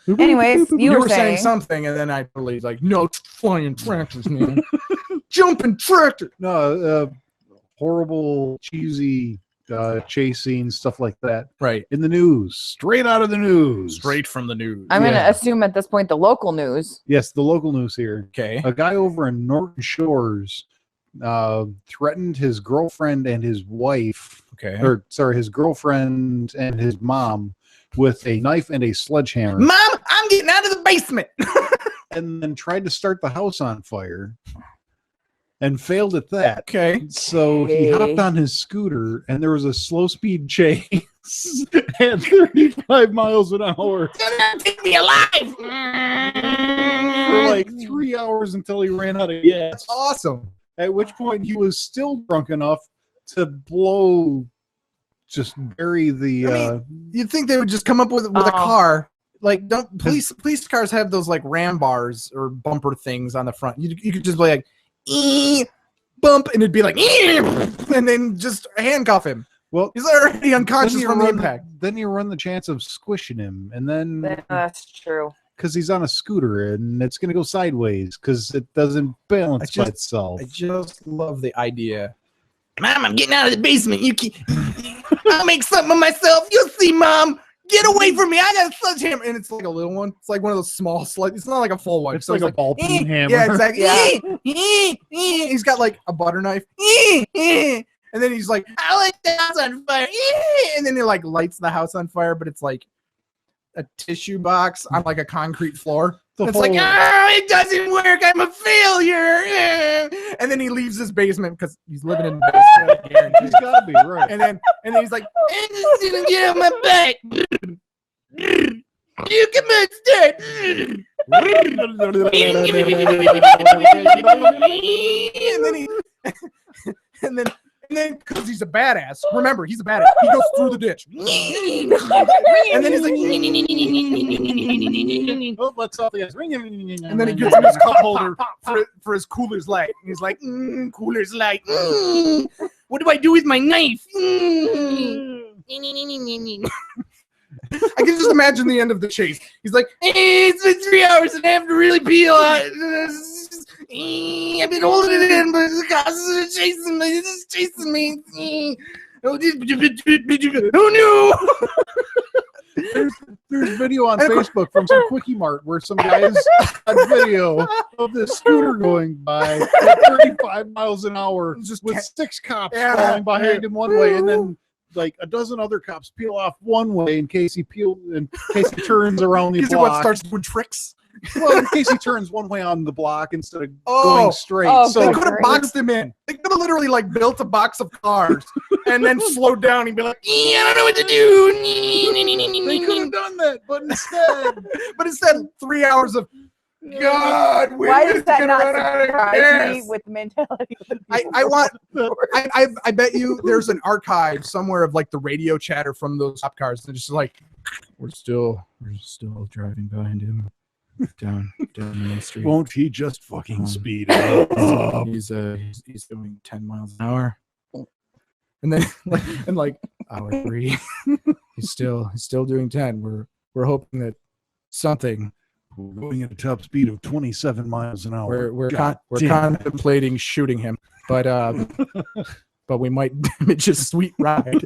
Anyways, you were saying something, and then I totally like, no, flying tractors, man. Jumping tractor. No, horrible, cheesy chase scenes, stuff like that. Right. In the news. Straight out of the news. Straight from the news. I'm going to assume at this point the local news. Yes, the local news here. Okay. A guy over in Norton Shores threatened his girlfriend and his wife. Okay. Or, sorry, his girlfriend and his mom with a knife and a sledgehammer. Mom, I'm getting out of the basement. And then tried to start the house on fire. And failed at that. Okay. So he hopped on his scooter, and there was a slow speed chase at 35 miles an hour. Take me alive. For like 3 hours until he ran out of gas. That's awesome. At which point he was still drunk enough to bury the. I mean, you'd think they would just come up with a car. Like, don't police cars have those like ram bars or bumper things on the front? You could just be like, bump, and it'd be like, and then just handcuff him. Well, he's already unconscious from the impact. Then you run the chance of squishing him, and then that's true. Because he's on a scooter, and it's going to go sideways because it doesn't balance by itself. I just love the idea. Mom, I'm getting out of the basement. I'll make something of myself. You'll see, Mom. Get away from me. I got a sledgehammer. And it's like a little one. It's like one of those small sleds. It's not like a full one. It's like a ball peen hammer. Yeah, exactly. Yeah. He's got like a butter knife. And then he's like, I light the house on fire. And then he like lights the house on fire, but it's like a tissue box on like a concrete floor. It's like, oh, it doesn't work. I'm a failure. And then he leaves his basement because he's living in the basement. He's got to be, right. And then he's like, I just didn't get out my back. You come instead. And then because he's a badass, remember, he's a badass. He goes through the ditch. And then he's like, oh, let's off the gas. And then he gets in his cup holder for his Cooler's Light. And he's like, Cooler's Light. What do I do with my knife? I can just imagine the end of the chase. He's like, it's been 3 hours and I have to really peel out. I've been holding it in, but the cops are chasing me. This is chasing me. Oh no! There's video on Facebook from some Quickie Mart where some guys had video of this scooter going by at 35 miles an hour just with 6 cops falling behind him one way, and then like a dozen other cops peel off one way in case he turns around the block. What starts doing tricks? Well, in case he turns one way on the block instead of going straight. So they could have boxed him in. They could have literally like built a box of cars and then slowed down and be like, I don't know what to do. They could have done that, but instead 3 hours of God. Why does that not surprise me with the mentality? I bet you there's an archive somewhere of like the radio chatter from those cop cars. They're just like, we're still driving behind him. Down Main Street. Won't he just fucking speed up? He's doing 10 miles an hour, and then like hour 3, he's still doing 10. We're hoping that something. We're going at a top speed of 27 miles an hour. We're contemplating shooting him, but we might damage his sweet ride.